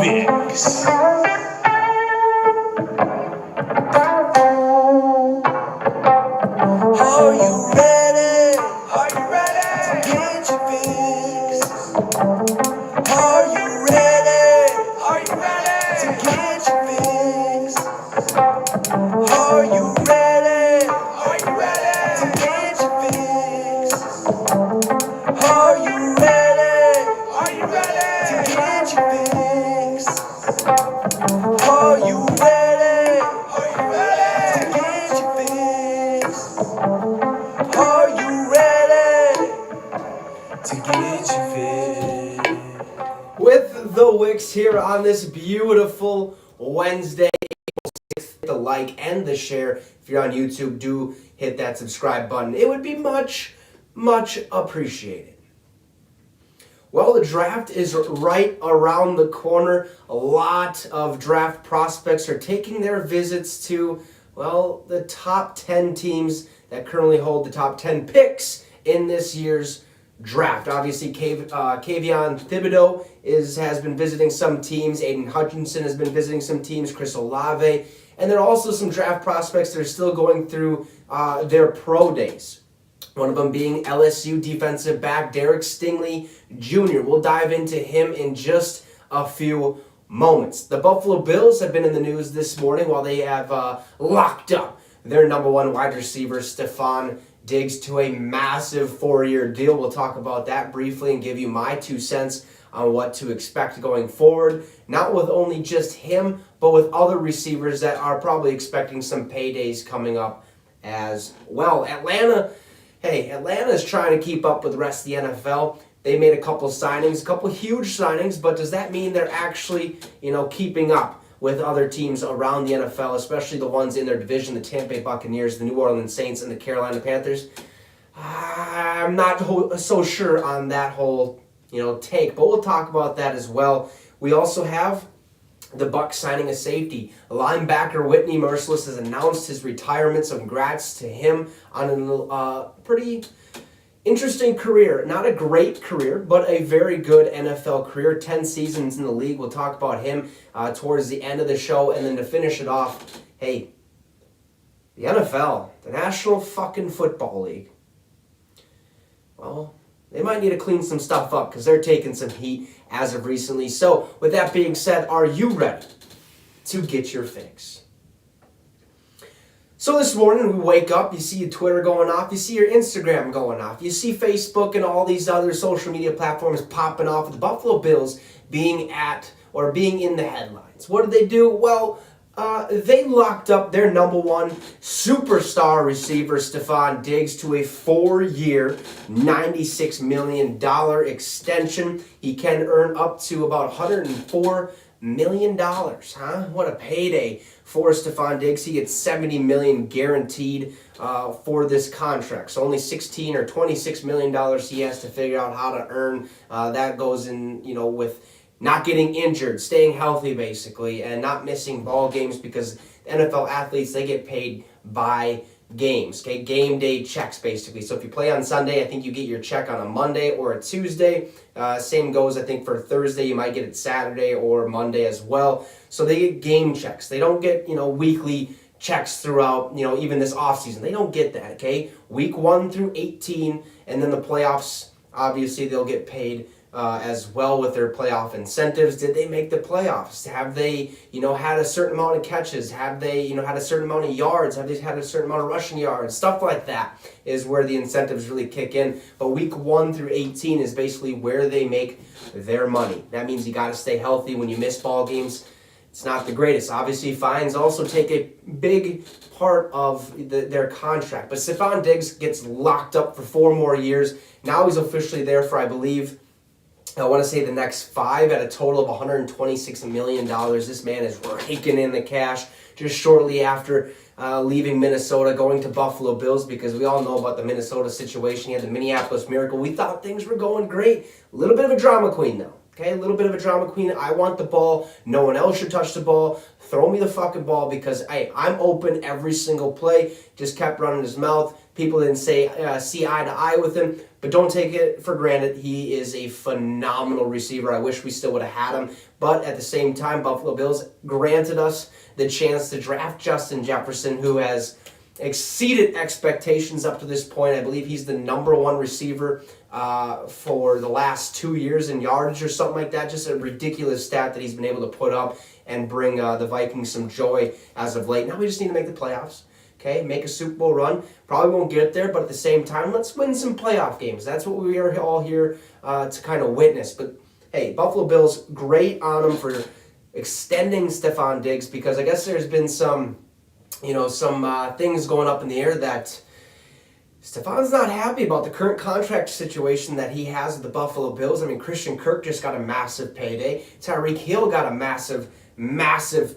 Wicks. Are you ready? Are you ready to get your fix? Are you ready? Are you ready to get your fix? Are you ready? Are you ready to get your fix? Are you ready? Are you ready to get your fix? Are you ready? Are you ready to get your fix? Are you ready to get your fix? With the Wicks here on this beautiful Wednesday. Hit the like and the share. If you're on YouTube, do hit that subscribe button. It would be much, much appreciated. Well, the draft is right around the corner. A lot of draft prospects are taking their visits to, well, the top 10 teams that currently hold the top 10 picks in this year's draft. Obviously, Kayvon Thibodeau has been visiting some teams. Aiden Hutchinson has been visiting some teams. Chris Olave. And there are also some draft prospects that are still going through their pro days. One of them being LSU defensive back Derek Stingley Jr. We'll dive into him in just a few moments. The Buffalo Bills have been in the news this morning while they have locked up their number one wide receiver, Stephon Diggs, to a massive 4-year deal. We'll talk about that briefly and give you my 2 cents on what to expect going forward. Not with only just him, but with other receivers that are probably expecting some paydays coming up as well. Atlanta is trying to keep up with the rest of the NFL. They made a couple signings, a couple huge signings, but does that mean they're actually, keeping up with other teams around the NFL, especially the ones in their division, the Tampa Bay Buccaneers, the New Orleans Saints, and the Carolina Panthers? I'm not so sure on that whole, take, but we'll talk about that as well. We also have the Bucs signing a safety. Linebacker Whitney Mercilus has announced his retirement, so congrats to him on a pretty interesting career. Not a great career, but a very good NFL career. 10 seasons in the league. We'll talk about him towards the end of the show. And then to finish it off, the NFL, the National fucking Football League. Well, they might need to clean some stuff up because they're taking some heat as of recently. So, with that being said, are you ready to get your fix? So this morning we wake up, you see your Twitter going off, you see your Instagram going off, you see Facebook and all these other social media platforms popping off with the Buffalo Bills being in the headlines. What did they do? Well, they locked up their number one superstar receiver, Stephon Diggs, to a 4-year, $96 million extension. He can earn up to about $104 million, What a payday for Stephon Diggs. He gets $70 million guaranteed for this contract. So only $16 or $26 million he has to figure out how to earn. That goes in, with not getting injured, staying healthy basically, and not missing ball games because NFL athletes, they get paid by games, okay? Game day checks basically. So if you play on Sunday, I think you get your check on a Monday or a Tuesday. Same goes, I think, for Thursday. You might get it Saturday or Monday as well. So they get game checks. They don't get, weekly checks throughout, even this offseason. They don't get that, okay? Week 1 through 18, and then the playoffs, obviously they'll get paid as well with their playoff incentives. Did they make the playoffs? Have they, had a certain amount of catches? Have they, had a certain amount of yards? Have they had a certain amount of rushing yards? Stuff like that is where the incentives really kick in. But week 1 through 18 is basically where they make their money. That means you got to stay healthy when you miss ball games. It's not the greatest. Obviously, fines also take a big part of their contract. But Stephon Diggs gets locked up for 4 more years. Now he's officially there for, I believe, I want to say the next 5 at a total of $126 million. This man is raking in the cash just shortly after leaving Minnesota, going to Buffalo Bills, because we all know about the Minnesota situation. He had the Minneapolis Miracle. We thought things were going great. A little bit of a drama queen, though. Okay, a little bit of a drama queen. I want the ball. No one else should touch the ball. Throw me the fucking ball because, hey, I'm open every single play. Just kept running his mouth. People didn't see eye to eye with him, but don't take it for granted. He is a phenomenal receiver. I wish we still would have had him, but at the same time, Buffalo Bills granted us the chance to draft Justin Jefferson, who has exceeded expectations up to this point. I believe he's the number one receiver for the last 2 years in yardage or something like that. Just a ridiculous stat that he's been able to put up and bring the Vikings some joy as of late. Now we just need to make the playoffs. Okay, make a Super Bowl run. Probably won't get there, but at the same time, let's win some playoff games. That's what we are all here to kind of witness. But hey, Buffalo Bills, great on them for extending Stephon Diggs, because I guess there's been some things going up in the air that Stephon's not happy about the current contract situation that he has with the Buffalo Bills. I mean, Christian Kirk just got a massive payday. Tyreek Hill got a massive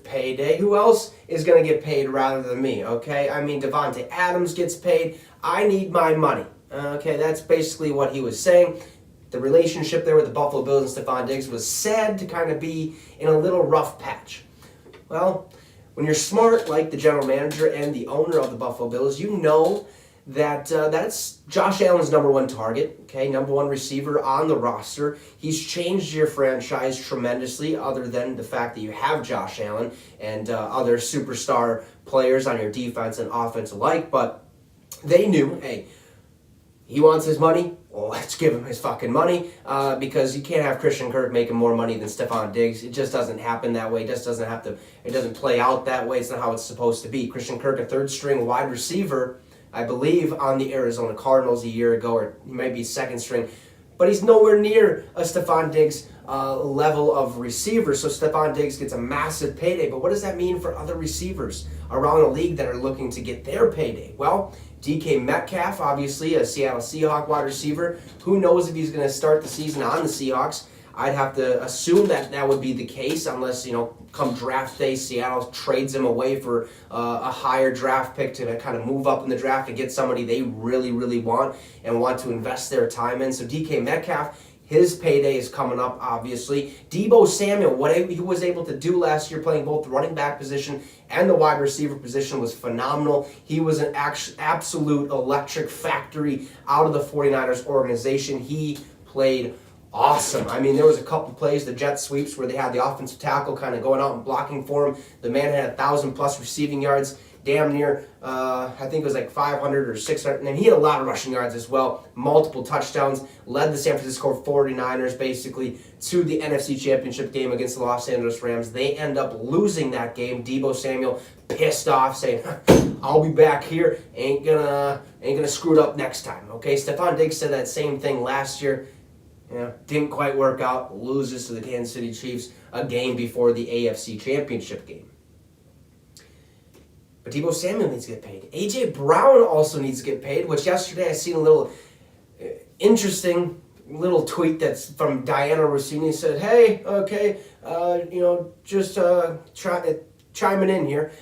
payday. Who else is going to get paid rather than me, okay? I mean, Devontae Adams gets paid. I need my money, okay? That's basically what he was saying. The relationship there with the Buffalo Bills and Stephon Diggs was said to kind of be in a little rough patch. Well, when you're smart, like the general manager and the owner of the Buffalo Bills, you know that that's Josh Allen's number one target, okay, number one receiver on the roster. He's changed your franchise tremendously, other than the fact that you have Josh Allen and other superstar players on your defense and offense alike. But they knew, hey, he wants his money. Well, let's give him his fucking money because you can't have Christian Kirk making more money than Stephon Diggs. It just doesn't happen that way. It just doesn't have to. It doesn't play out that way. It's not how it's supposed to be. Christian Kirk, a third-string wide receiver, I believe, on the Arizona Cardinals a year ago, or he might be second string, but he's nowhere near a Stephon Diggs level of receiver. So Stephon Diggs gets a massive payday. But what does that mean for other receivers around the league that are looking to get their payday? Well, DK Metcalf, obviously a Seattle Seahawks wide receiver. Who knows if he's going to start the season on the Seahawks? I'd have to assume that would be the case unless, come draft day, Seattle trades him away for a higher draft pick to kind of move up in the draft and get somebody they really, really want and want to invest their time in. So DK Metcalf, his payday is coming up, obviously. Deebo Samuel, what he was able to do last year playing both the running back position and the wide receiver position was phenomenal. He was an absolute electric factory out of the 49ers organization. He played awesome. I mean, there was a couple plays, the jet sweeps, where they had the offensive tackle kind of going out and blocking for him. The man had 1,000+ receiving yards, damn near, I think it was like 500 or 600, and then he had a lot of rushing yards as well, multiple touchdowns, led the San Francisco 49ers basically to the NFC Championship game against the Los Angeles Rams. They end up losing that game. Deebo Samuel pissed off, saying, I'll be back here, ain't gonna screw it up next time, okay? Stephon Diggs said that same thing last year. Didn't quite work out, loses to the Kansas City Chiefs a game before the AFC Championship game. But Deebo Samuel needs to get paid. A.J. Brown also needs to get paid, which yesterday I seen a little interesting little tweet that's from Diana Rossini. Said, hey, okay, just chiming in here.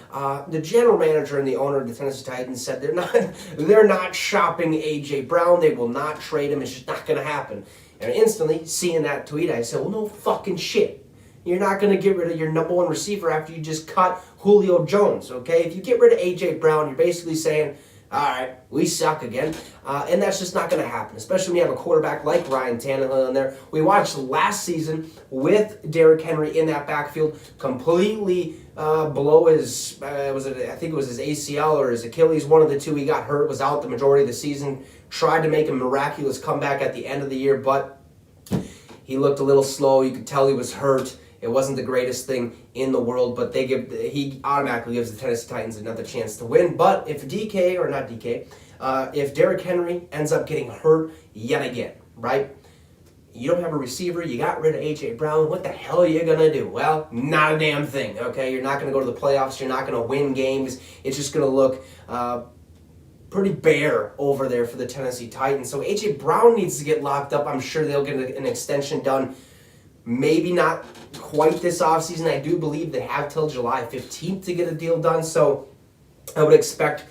The general manager and the owner of the Tennessee Titans said they're not shopping A.J. Brown. They will not trade him. It's just not going to happen. And instantly, seeing that tweet, I said, well, no fucking shit. You're not going to get rid of your number one receiver after you just cut Julio Jones, okay? If you get rid of A.J. Brown, you're basically saying, all right, we suck again. And that's just not going to happen, especially when you have a quarterback like Ryan Tannehill in there. We watched last season with Derrick Henry in that backfield, completely below his, I think it was his ACL or his Achilles, one of the two. He got hurt, was out the majority of the season, tried to make a miraculous comeback at the end of the year, but he looked a little slow. You could tell he was hurt. It wasn't the greatest thing in the world, but he automatically gives the Tennessee Titans another chance to win. But if if Derrick Henry ends up getting hurt yet again, right? You don't have a receiver. You got rid of A.J. Brown. What the hell are you going to do? Well, not a damn thing, okay? You're not going to go to the playoffs. You're not going to win games. It's just going to look pretty bare over there for the Tennessee Titans. So A.J. Brown needs to get locked up. I'm sure they'll get an extension done. Maybe not quite this offseason. I do believe they have till July 15th to get a deal done. So I would expect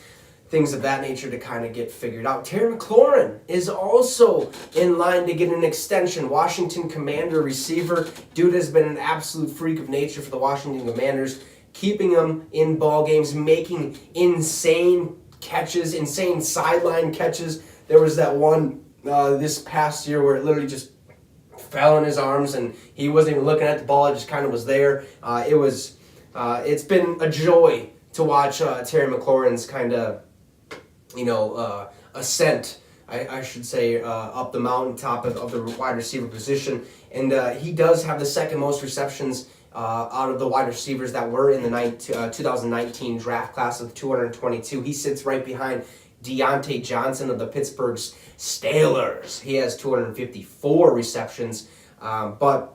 things of that nature to kind of get figured out. Terry McLaurin is also in line to get an extension. Washington Commander receiver. Dude has been an absolute freak of nature for the Washington Commanders, keeping them in ball games, making insane catches, insane sideline catches. There was that one this past year where it literally just fell in his arms and he wasn't even looking at the ball, it just kind of was there. It's been a joy to watch Terry McLaurin's kind of, ascent, I should say, up the mountaintop of the wide receiver position. And he does have the second most receptions out of the wide receivers that were in the 2019 draft class of 222. He sits right behind Deontay Johnson of the Pittsburgh Steelers. He has 254 receptions, but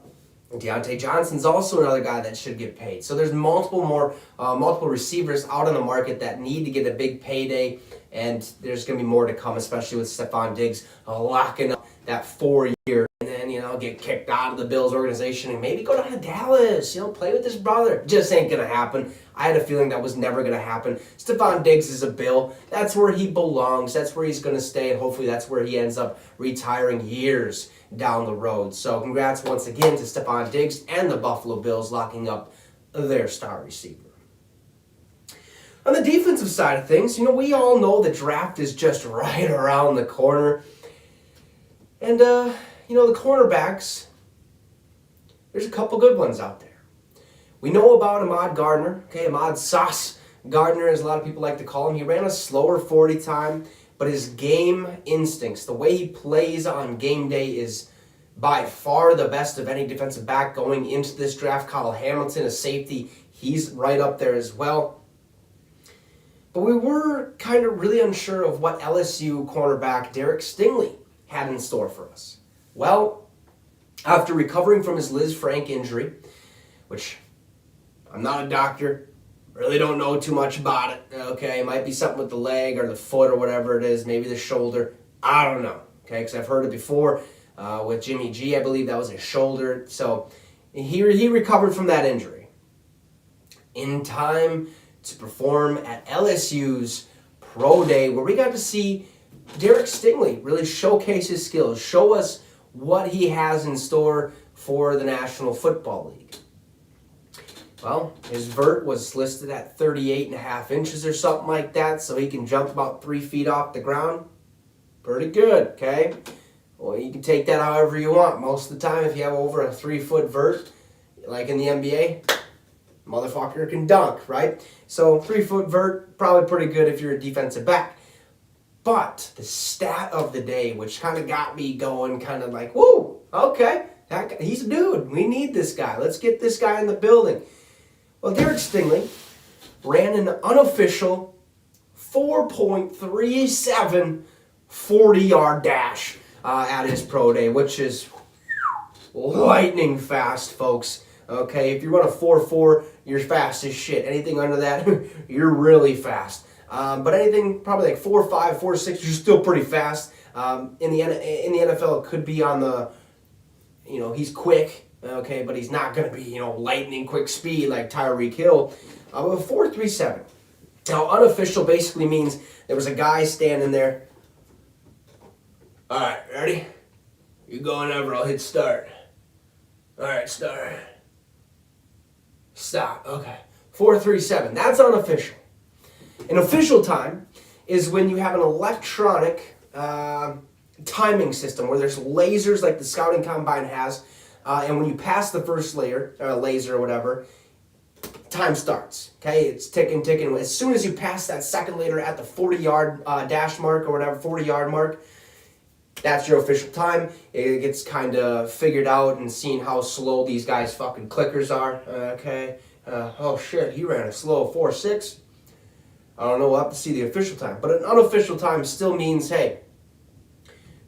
Deontay Johnson's also another guy that should get paid. So there's multiple receivers out on the market that need to get a big payday, and there's going to be more to come, especially with Stephon Diggs locking up that 4-year, and then get kicked out of the Bills organization and maybe go down to Dallas, play with his brother. Just ain't going to happen. I had a feeling that was never going to happen. Stephon Diggs is a Bill. That's where he belongs. That's where he's going to stay, and hopefully that's where he ends up retiring years down the road. So congrats once again to Stephon Diggs and the Buffalo Bills locking up their star receiver. On the defensive side of things, we all know the draft is just right around the corner. And, the cornerbacks, there's a couple good ones out there. We know about Ahmad Gardner, Ahmad Sauce Gardner, as a lot of people like to call him. He ran a slower 40 time, but his game instincts, the way he plays on game day, is by far the best of any defensive back going into this draft. Kyle Hamilton, a safety, he's right up there as well. But we were kind of really unsure of what LSU cornerback Derek Stingley had in store for us. Well, after recovering from his Liz Frank injury, which I'm not a doctor, really don't know too much about it, it might be something with the leg or the foot or whatever it is, maybe the shoulder, I don't know, because I've heard it before with Jimmy G, I believe that was his shoulder. So he recovered from that injury in time to perform at LSU's Pro Day, where we got to see Derek Stingley really showcase his skills, show us what he has in store for the National Football League. Well, his vert was listed at 38.5 inches or something like that, so he can jump about 3 feet off the ground. Pretty good, okay? Well, you can take that however you want. Most of the time, if you have over a 3-foot vert, like in the NBA, motherfucker can dunk, right? So 3-foot vert, probably pretty good if you're a defensive back. But the stat of the day, which kind of got me going, kind of like, whoa, okay, he's a dude. We need this guy. Let's get this guy in the building. Well, Derek Stingley ran an unofficial 4.37 40-yard dash at his pro day, which is lightning fast, folks. Okay, if you run a 4.4, you're fast as shit. Anything under that, you're really fast. But anything probably like 4.5, 4.6, you're still pretty fast. In the NFL, it could be on the, he's quick, okay, but he's not going to be, lightning quick speed like Tyreek Hill. But 4.37. Now, unofficial basically means there was a guy standing there. All right, ready? You go whenever, I'll hit start. All right, start. Stop, okay. 4.37, that's unofficial. An official time is when you have an electronic timing system where there's lasers like the scouting combine has, and when you pass the first laser or whatever, time starts. Okay, it's ticking. As soon as you pass that second laser at the 40-yard dash mark or whatever, 40-yard mark, that's your official time. It gets kind of figured out and seen how slow these guys' fucking clickers are. Okay, oh shit, he ran a slow 4.6. I don't know, we'll have to see the official time. But an unofficial time still means, hey,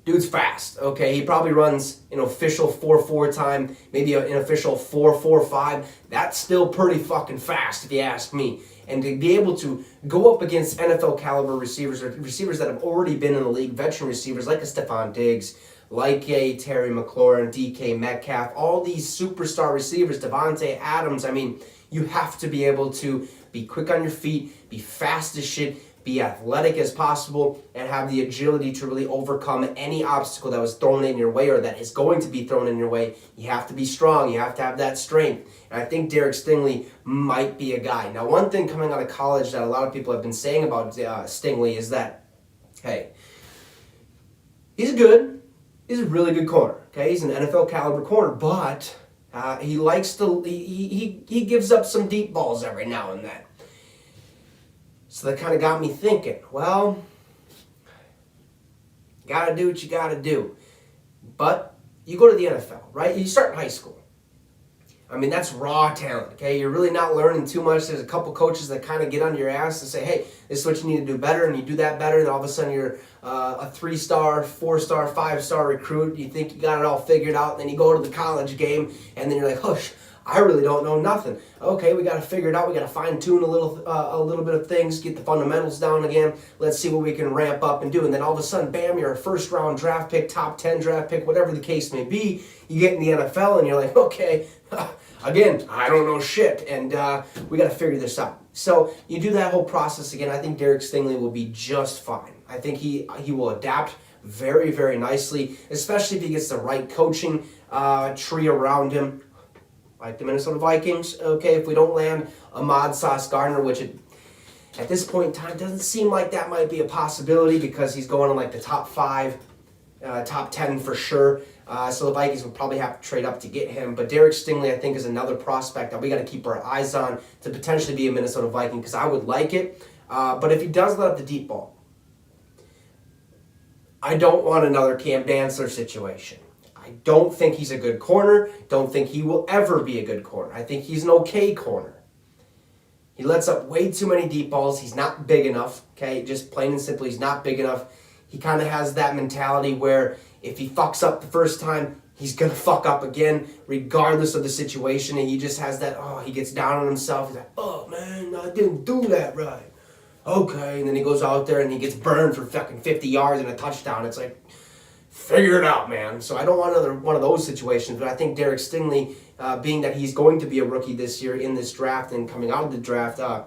dude's fast, okay? He probably runs an official 4.4 time, maybe an official 4.45. That's still pretty fucking fast, if you ask me. And to be able to go up against NFL caliber receivers, or receivers that have already been in the league, veteran receivers like a Stephon Diggs, like a Terry McLaurin, DK Metcalf, all these superstar receivers, Devontae Adams, I mean, you have to be able to be quick on your feet, be fast as shit, be athletic as possible, and have the agility to really overcome any obstacle that was thrown in your way or that is going to be thrown in your way. You have to be strong. You have to have that strength. And I think Derek Stingley might be a guy. Now, one thing coming out of college that a lot of people have been saying about Stingley is that, hey, he's a really good corner. Okay, he's an NFL caliber corner, but he likes to he gives up some deep balls every now and then. So that kind of got me thinking, well, you got to do what you got to do. But you go to the NFL, right? You start in high school. I mean, that's raw talent, okay? You're really not learning too much. There's a couple coaches that kind of get under your ass and say, hey, this is what you need to do better, and you do that better, and all of a sudden you're a 3-star, 4-star, 5-star recruit. You think you got it all figured out, and then you go to the college game, and then you're like, oh, I really don't know nothing. Okay, we got to figure it out. We got to fine-tune a little bit of things, get the fundamentals down again. Let's see what we can ramp up and do. And then all of a sudden, bam, you're a first-round draft pick, top 10 draft pick, whatever the case may be. You get in the NFL, and you're like, okay, again, I don't know shit, and we got to figure this out. So you do that whole process again. I think Derek Stingley will be just fine. I think he will adapt very, very nicely, especially if he gets the right coaching tree around him. Like the Minnesota Vikings, okay, if we don't land Ahmad Sauce Gardner, which at this point in time doesn't seem like that might be a possibility because he's going in like the top 5, top 10 for sure. So the Vikings would probably have to trade up to get him. But Derek Stingley, I think, is another prospect that we got to keep our eyes on to potentially be a Minnesota Viking because I would like it. But if he does let up the deep ball, I don't want another Cam Dantzler situation. I don't think he's a good corner. Don't think he will ever be a good corner. I think he's an okay corner. He lets up way too many deep balls. He's not big enough, okay? Just plain and simply, he's not big enough. He kind of has that mentality where if he fucks up the first time, he's going to fuck up again, regardless of the situation. And he just has that, he gets down on himself. He's like, oh, man, I didn't do that right. Okay, and then he goes out there and he gets burned for fucking 50 yards and a touchdown. It's like, figure it out, man. So I don't want another one of those situations, but I think Derek Stingley, being that he's going to be a rookie this year in this draft and coming out of the draft, I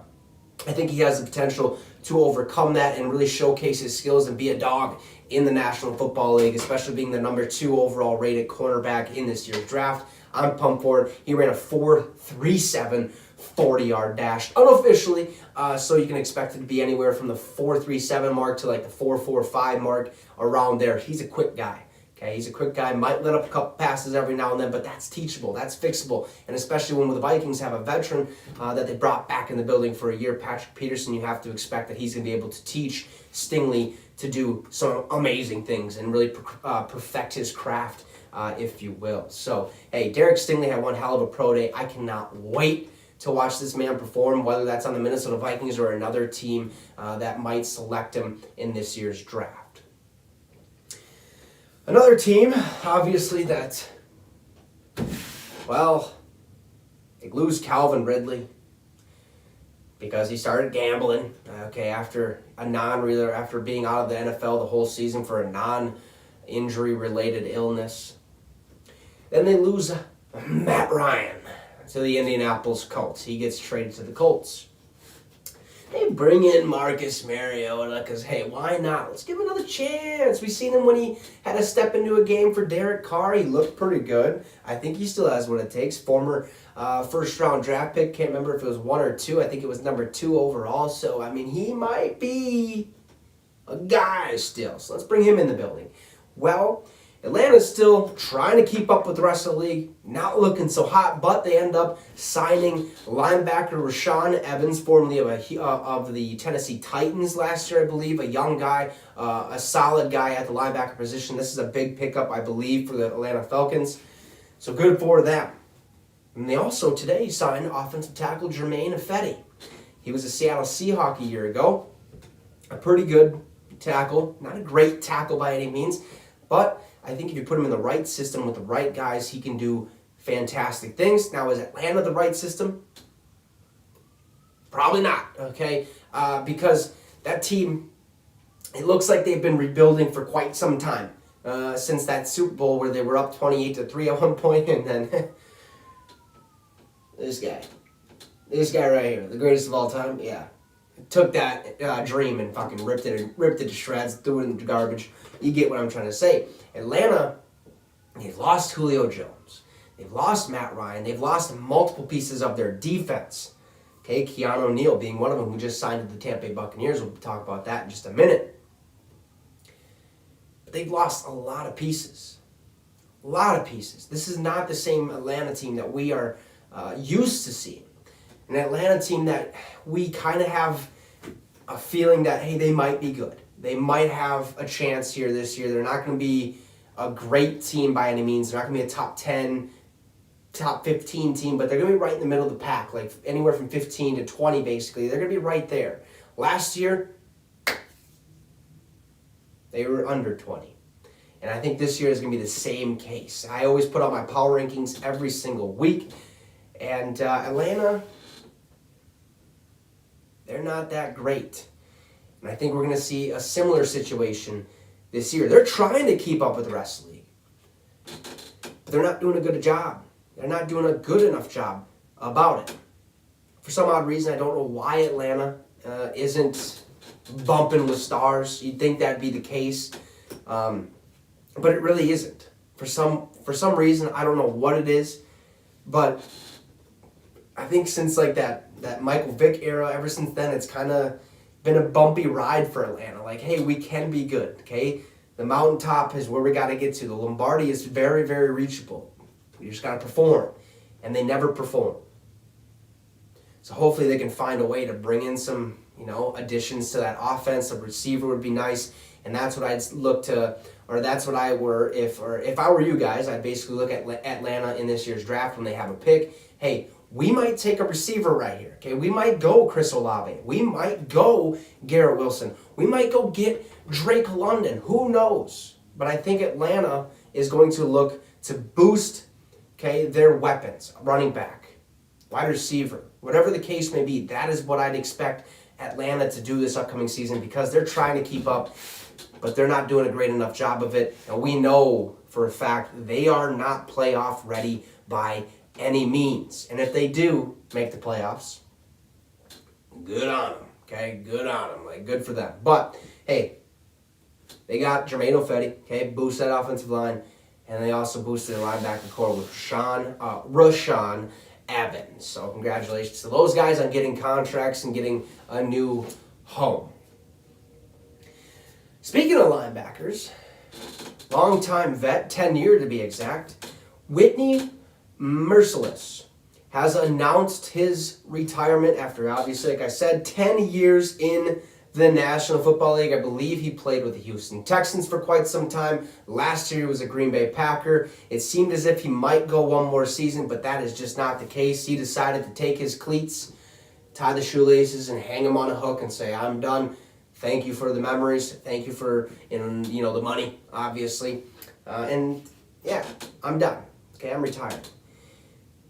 think he has the potential to overcome that and really showcase his skills and be a dog in the National Football League, especially being the number 2 overall rated cornerback in this year's draft. I'm pumped for it. He ran a 4.37 40-yard dash unofficially, so you can expect it to be anywhere from the 4.37 mark to like the 4.45 mark, around there. He's a quick guy. Okay, he's a quick guy, might let up a couple passes every now and then, but that's teachable, that's fixable, and especially when the Vikings have a veteran that they brought back in the building for a year, Patrick Peterson, you have to expect that he's going to be able to teach Stingley to do some amazing things and really perfect his craft, if you will. So, hey, Derek Stingley had one hell of a pro day. I cannot wait to watch this man perform, whether that's on the Minnesota Vikings or another team that might select him in this year's draft. Another team, obviously, that, well, they lose Calvin Ridley because he started gambling, okay, after being out of the NFL the whole season for a non-injury related illness. Then they lose Matt Ryan to the Indianapolis Colts. He gets traded to the Colts. They bring in Marcus Mariota because, hey, why not? Let's give him another chance. We've seen him when he had to step into a game for Derek Carr. He looked pretty good. I think he still has what it takes. Former first-round draft pick. Can't remember if it was 1 or 2. I think it was number 2 overall. So, I mean, he might be a guy still. So let's bring him in the building. Well, Atlanta's still trying to keep up with the rest of the league, not looking so hot, but they end up signing linebacker Rashaan Evans, formerly of the Tennessee Titans last year, I believe, a young guy, a solid guy at the linebacker position. This is a big pickup, I believe, for the Atlanta Falcons, so good for them. And they also today signed offensive tackle Jermaine Ifedi. He was a Seattle Seahawk a year ago, a pretty good tackle, not a great tackle by any means, but I think if you put him in the right system with the right guys, he can do fantastic things. Now, is Atlanta the right system? Probably not, okay? Because that team, it looks like they've been rebuilding for quite some time. Since that Super Bowl where they were up 28-3 at one point, and then this guy right here, the greatest of all time, yeah. took that dream and fucking ripped it to shreds, threw it in the garbage. You get what I'm trying to say. Atlanta, they've lost Julio Jones. They've lost Matt Ryan. They've lost multiple pieces of their defense. Okay, Keanu O'Neal being one of them who just signed to the Tampa Bay Buccaneers. We'll talk about that in just a minute. But they've lost a lot of pieces. A lot of pieces. This is not the same Atlanta team that we are used to seeing. An Atlanta team that we kind of have a feeling that, hey, they might be good. They might have a chance here this year. They're not going to be a great team by any means. They're not going to be a top 10, top 15 team, but they're going to be right in the middle of the pack, like anywhere from 15 to 20, basically. They're going to be right there. Last year, they were under 20. And I think this year is going to be the same case. I always put out my power rankings every single week. And Atlanta, they're not that great. And I think we're going to see a similar situation this year. They're trying to keep up with the rest of the league. But they're not doing a good job. They're not doing a good enough job about it. For some odd reason, I don't know why Atlanta isn't bumping with stars. You'd think that'd be the case. But it really isn't. For some reason, I don't know what it is. But I think since like that Michael Vick era, ever since then, it's kind of been a bumpy ride for Atlanta. Like, hey, we can be good, okay? The mountaintop is where we got to get to. The Lombardi is very, very reachable. We just got to perform. And they never perform. So hopefully they can find a way to bring in some, additions to that offense. A receiver would be nice. And that's what I'd look to, or that's what I were, if I were you guys, I'd basically look at Atlanta in this year's draft when they have a pick. Hey, we might take a receiver right here, okay? We might go Chris Olave. We might go Garrett Wilson. We might go get Drake London. Who knows? But I think Atlanta is going to look to boost, okay, their weapons. Running back, wide receiver, whatever the case may be. That is what I'd expect Atlanta to do this upcoming season because they're trying to keep up, but they're not doing a great enough job of it. And we know for a fact they are not playoff ready by any means. And if they do make the playoffs, good on them, okay? Good on them. Like, good for them. But, hey, they got Jermaine Ofetti, okay? Boost that offensive line. And they also boosted the linebacker core with Rashaan Evans. So congratulations to those guys on getting contracts and getting a new home. Speaking of linebackers, longtime vet, 10-year to be exact, Whitney Mercilus has announced his retirement after, obviously, like I said, 10 years in the National Football League. I believe he played with the Houston Texans for quite some time. Last year he was a Green Bay Packer. It seemed as if he might go one more season, but that is just not the case. He decided to take his cleats, tie the shoelaces, and hang them on a hook and say, I'm done. Thank you for the memories. Thank you for the money, obviously. And yeah, I'm done. Okay, I'm retired.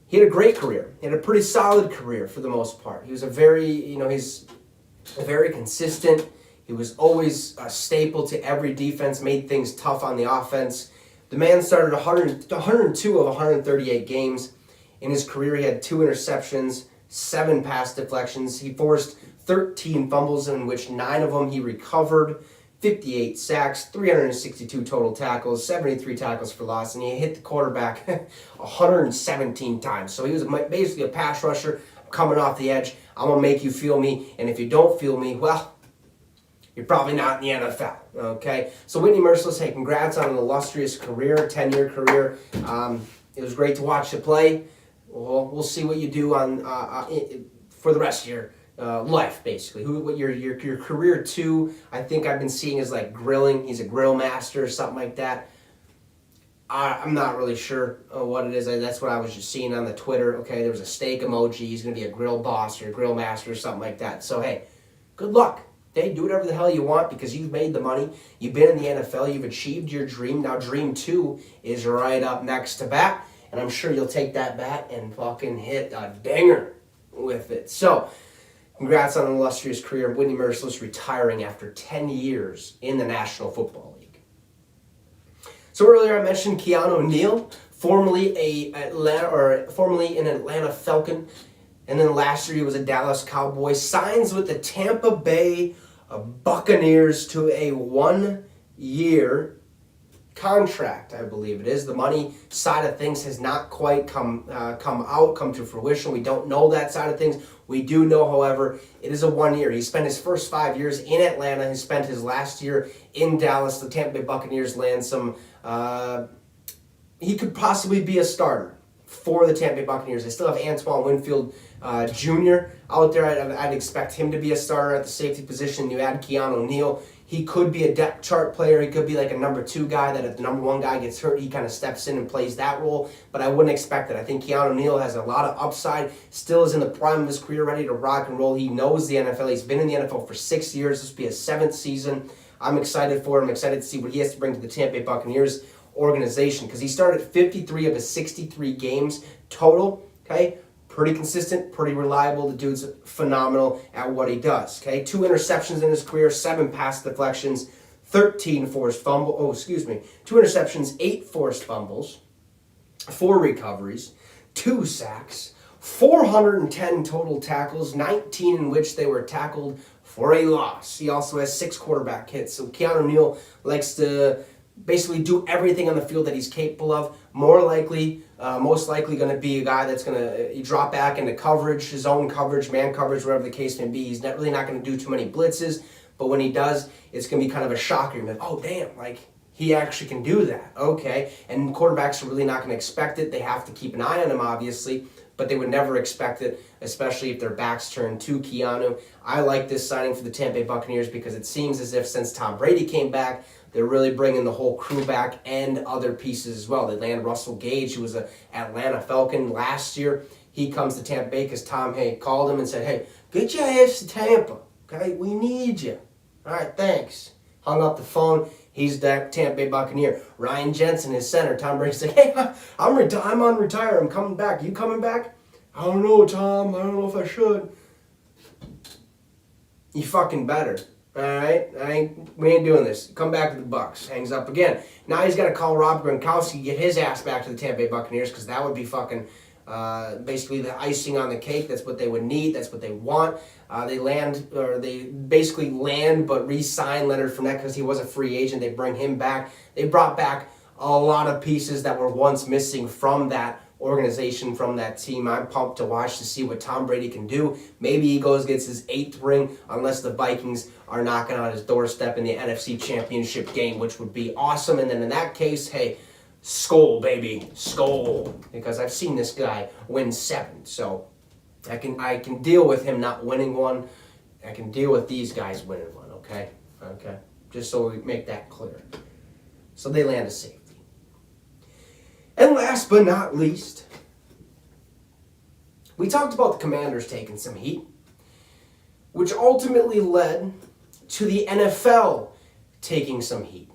He had a great career. He had a pretty solid career for the most part. He was he's very consistent. He was always a staple to every defense, made things tough on the offense. The man started 102 of 138 games. In his career, he had 2 interceptions, 7 pass deflections. He forced 13 fumbles, in which 9 of them he recovered, 58 sacks, 362 total tackles, 73 tackles for loss, and he hit the quarterback 117 times. So he was basically a pass rusher coming off the edge. I'm going to make you feel me, and if you don't feel me, well, you're probably not in the NFL, okay? So Whitney Mercilus, hey, congrats on an illustrious career, 10-year career. It was great to watch you play. We'll see what you do on for the rest of your life, basically. What your career too, I think I've been seeing is like grilling. He's a grill master or something like that. I'm not really sure what it is. That's what I was just seeing on the Twitter. Okay, there was a steak emoji. He's going to be a grill boss or a grill master or something like that. So, hey, good luck. Okay, do whatever the hell you want because you've made the money. You've been in the NFL. You've achieved your dream. Now, Dream 2 is right up next to bat. And I'm sure you'll take that bat and fucking hit a dinger with it. So, congrats on an illustrious career. Whitney Mercilus retiring after 10 years in the National Football League. So earlier I mentioned Keanu O'Neal, formerly an Atlanta Falcon, And then last year he was a Dallas Cowboy, signs with the Tampa Bay Buccaneers to a 1-year contract, I believe it is. The money side of things has not quite come to fruition. We don't know that side of things. We do know, however, it is a 1-year. He spent his first 5 years in Atlanta. He spent his last year in Dallas. The Tampa Bay Buccaneers land some. He could possibly be a starter for the Tampa Bay Buccaneers. They still have Antoine Winfield Jr. out there. I'd expect him to be a starter at the safety position. You add Keanu Neal. He could be a depth chart player. He could be like a number 2 guy that if the number 1 guy gets hurt, he kind of steps in and plays that role. But I wouldn't expect it. I think Keanu Neal has a lot of upside, still is in the prime of his career, ready to rock and roll. He knows the NFL. He's been in the NFL for 6 years. This will be his 7th season. I'm excited for him. I'm excited to see what he has to bring to the Tampa Bay Buccaneers organization because he started 53 of his 63 games total, okay? Pretty consistent, pretty reliable. The dude's phenomenal at what he does, okay? 2 interceptions in his career, 7 pass deflections, 13 forced fumbles. 2 interceptions, 8 forced fumbles, 4 recoveries, 2 sacks, 410 total tackles, 19 in which they were tackled for a loss. He also has 6 quarterback hits. So Keanu Neal likes to basically do everything on the field that he's capable of. Most likely going to be a guy that's going to drop back into coverage, his own coverage, man coverage, whatever the case may be. He's really not going to do too many blitzes, but when he does, it's going to be kind of a shocker. You're like, oh, damn, like, he actually can do that. Okay, and quarterbacks are really not going to expect it. They have to keep an eye on him, obviously, but they would never expect it, especially if their backs turn to Keanu. I like this signing for the Tampa Bay Buccaneers because it seems as if since Tom Brady came back, they're really bringing the whole crew back and other pieces as well. They land Russell Gage, who was an Atlanta Falcon last year. He comes to Tampa Bay because Tom called him and said, hey, get your ass to Tampa, okay? We need you. All right, thanks. Hung up the phone. He's that Tampa Bay Buccaneer. Ryan Jensen, his center. Tom Brady said, hey, I'm on retire. I'm coming back. You coming back? I don't know, Tom. I don't know if I should. You fucking better. All right? We ain't doing this. Come back to the Bucs. Hangs up again. Now he's got to call Rob Gronkowski to get his ass back to the Tampa Bay Buccaneers because that would be fucking basically the icing on the cake. That's what they would need. That's what they want. They basically land but re-sign Leonard Fournette because he was a free agent. They bring him back. They brought back a lot of pieces that were once missing from that organization, from that team. I'm pumped to watch to see what Tom Brady can do. Maybe he gets his 8th ring unless the Vikings are knocking on his doorstep in the NFC Championship game, which would be awesome. And then in that case, hey, Skol, baby, Skol. Because I've seen this guy win 7. So I can deal with him not winning one. I can deal with these guys winning one, okay? Okay. Just so we make that clear. So they land a safety. And last but not least, we talked about the Commanders taking some heat, which ultimately led to the NFL taking some heat.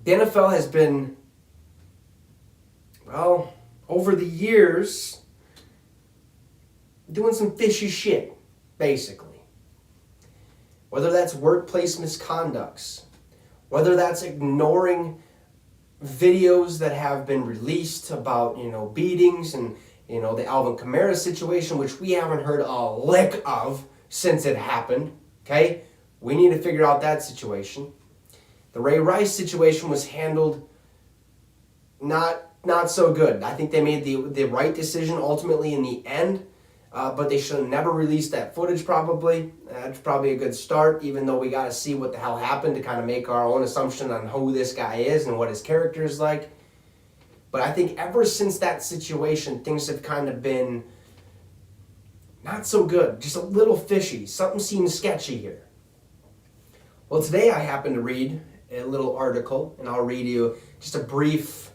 The NFL has been, well, over the years, doing some fishy shit, basically. Whether that's workplace misconducts, whether that's ignoring videos that have been released about, beatings and, the Alvin Kamara situation, which we haven't heard a lick of since it happened, okay? We need to figure out that situation. The Ray Rice situation was handled not so good. I think they made the right decision ultimately in the end, but they should have never released that footage probably. That's probably a good start, even though we got to see what the hell happened to kind of make our own assumption on who this guy is and what his character is like. But I think ever since that situation, things have kind of been not so good, just a little fishy. Something seems sketchy here. Well, today I happened to read a little article, and I'll read you just a brief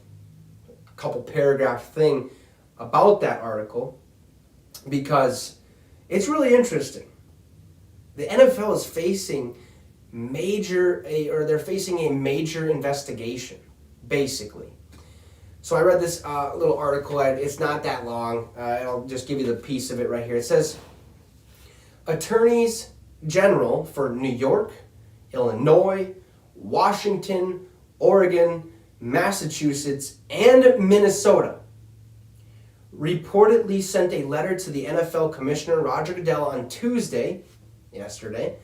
couple paragraph thing about that article because it's really interesting. The NFL is facing they're facing a major investigation, basically. So I read this little article. It's not that long. I'll just give you the piece of it right here. It says, Attorneys General for New York, Illinois, Washington, Oregon, Massachusetts, and Minnesota reportedly sent a letter to the NFL Commissioner Roger Goodell on yesterday,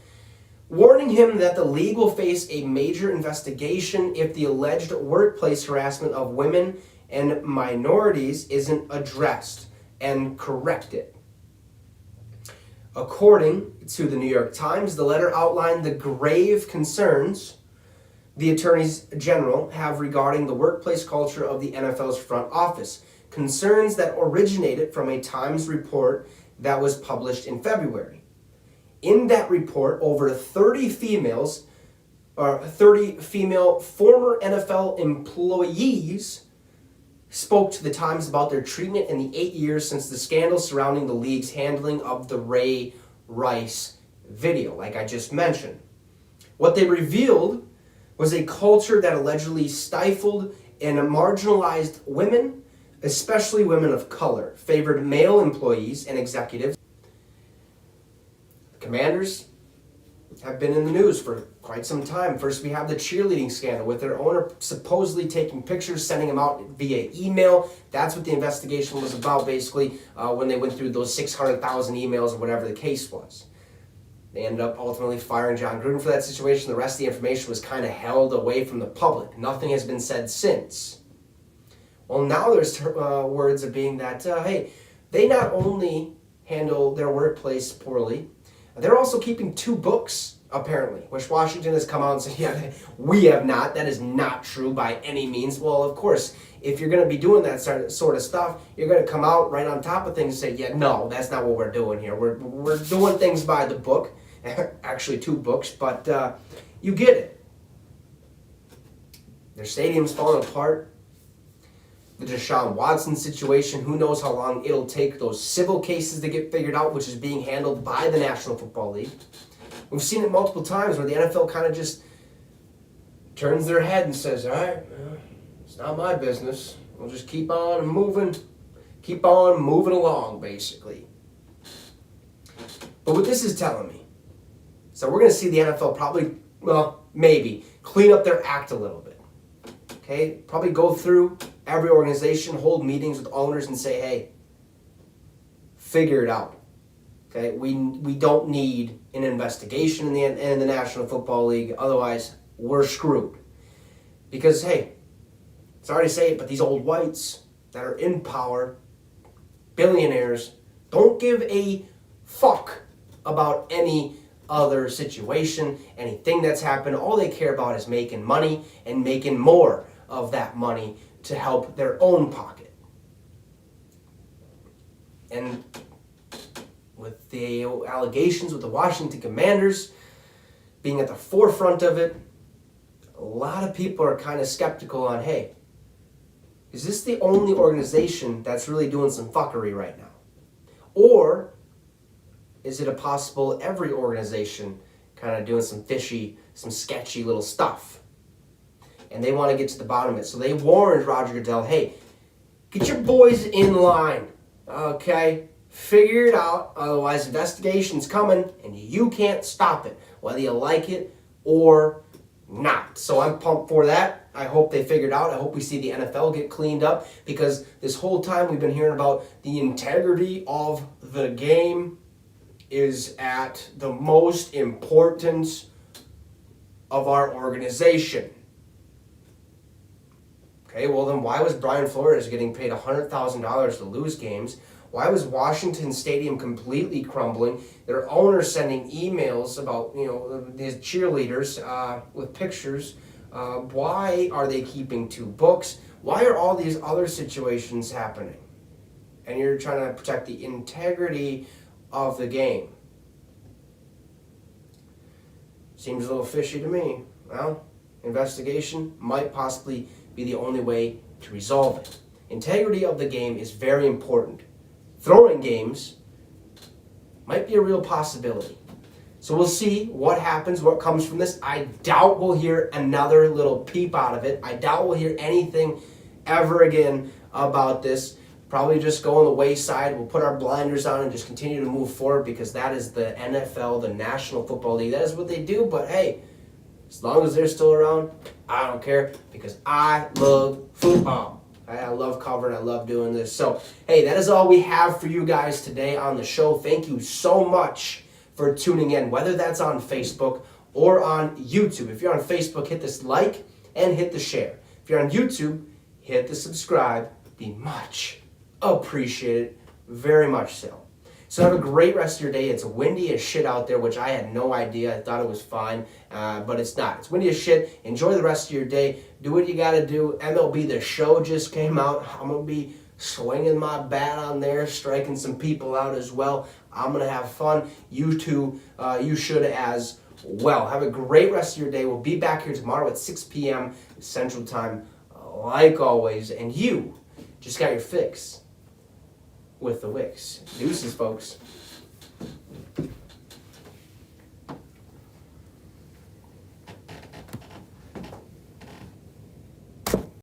warning him that the league will face a major investigation if the alleged workplace harassment of women and minorities isn't addressed and corrected. According to the New York Times, the letter outlined the grave concerns the attorneys general have regarding the workplace culture of the NFL's front office, concerns that originated from a Times report that was published in February. In that report, over 30 female former NFL employees spoke to the Times about their treatment in the 8 years since the scandal surrounding the league's handling of the Ray Rice video, like I just mentioned. What they revealed was a culture that allegedly stifled and marginalized women, especially women of color, favored male employees and executives. The Commanders have been in the news for quite some time. First, we have the cheerleading scandal with their owner supposedly taking pictures, sending them out via email. That's what the investigation was about, basically, when they went through those 600,000 emails or whatever the case was. They ended up ultimately firing John Gruden for that situation. The rest of the information was kind of held away from the public. Nothing has been said since. Well, now there's words of being that, hey, they not only handle their workplace poorly, they're also keeping 2 books, apparently, which Washington has come out and said, yeah, we have not. That is not true by any means. Well, of course, if you're going to be doing that sort of stuff, you're going to come out right on top of things and say, yeah, no, that's not what we're doing here. We're doing things by the book. Actually, 2 books, but you get it. Their stadium's falling apart. The Deshaun Watson situation, who knows how long it'll take those civil cases to get figured out, which is being handled by the National Football League. We've seen it multiple times where the NFL kind of just turns their head and says, all right, it's not my business. We'll just keep on moving along, basically. But what this is telling me, so we're going to see the NFL probably, well, maybe, clean up their act a little bit. Okay? Probably go through every organization, hold meetings with owners and say, hey, figure it out. Okay? We don't need an investigation in the National Football League. Otherwise, we're screwed. Because, hey, sorry to say it, but these old whites that are in power, billionaires, don't give a fuck about any other situation, anything that's happened. All they care about is making money and making more of that money to help their own pocket. And with the allegations with the Washington Commanders being at the forefront of it, a lot of people are kind of skeptical on, hey, is this the only organization that's really doing some fuckery right now? Or is it a possible every organization kind of doing some fishy, some sketchy little stuff? And they want to get to the bottom of it. So they warned Roger Goodell, hey, get your boys in line, okay? Figure it out, otherwise investigation's coming and you can't stop it, whether you like it or not. So I'm pumped for that. I hope they figure it out. I hope we see the NFL get cleaned up, because this whole time we've been hearing about the integrity of the game is at the most importance of our organization. Okay, well then why was Brian Flores getting paid $100,000 to lose games? Why was Washington Stadium completely crumbling? Their owner sending emails about, these cheerleaders with pictures. Why are they keeping 2 books? Why are all these other situations happening? And you're trying to protect the integrity of the game. Seems a little fishy to me. Well, investigation might possibly be the only way to resolve it. Integrity of the game is very important. Throwing games might be a real possibility. So we'll see what happens, what comes from this. I doubt we'll hear another little peep out of it. I doubt we'll hear anything ever again about this. Probably just go on the wayside. We'll put our blinders on and just continue to move forward, because that is the NFL, the National Football League. That is what they do. But hey, as long as they're still around, I don't care, because I love football. I love covering. I love doing this. So, hey, that is all we have for you guys today on the show. Thank you so much for tuning in, whether that's on Facebook or on YouTube. If you're on Facebook, hit this like and hit the share. If you're on YouTube, hit the subscribe. Be much appreciated. Very much so. So have a great rest of your day. It's windy as shit out there, which I had no idea. I thought it was fine, but it's not. It's windy as shit. Enjoy the rest of your day. Do what you got to do. MLB The Show just came out. I'm going to be swinging my bat on there, striking some people out as well. I'm going to have fun. You too, you should as well. Have a great rest of your day. We'll be back here tomorrow at 6 p.m. Central Time, like always. And you just got your fix with the Wicks. Deuces, folks.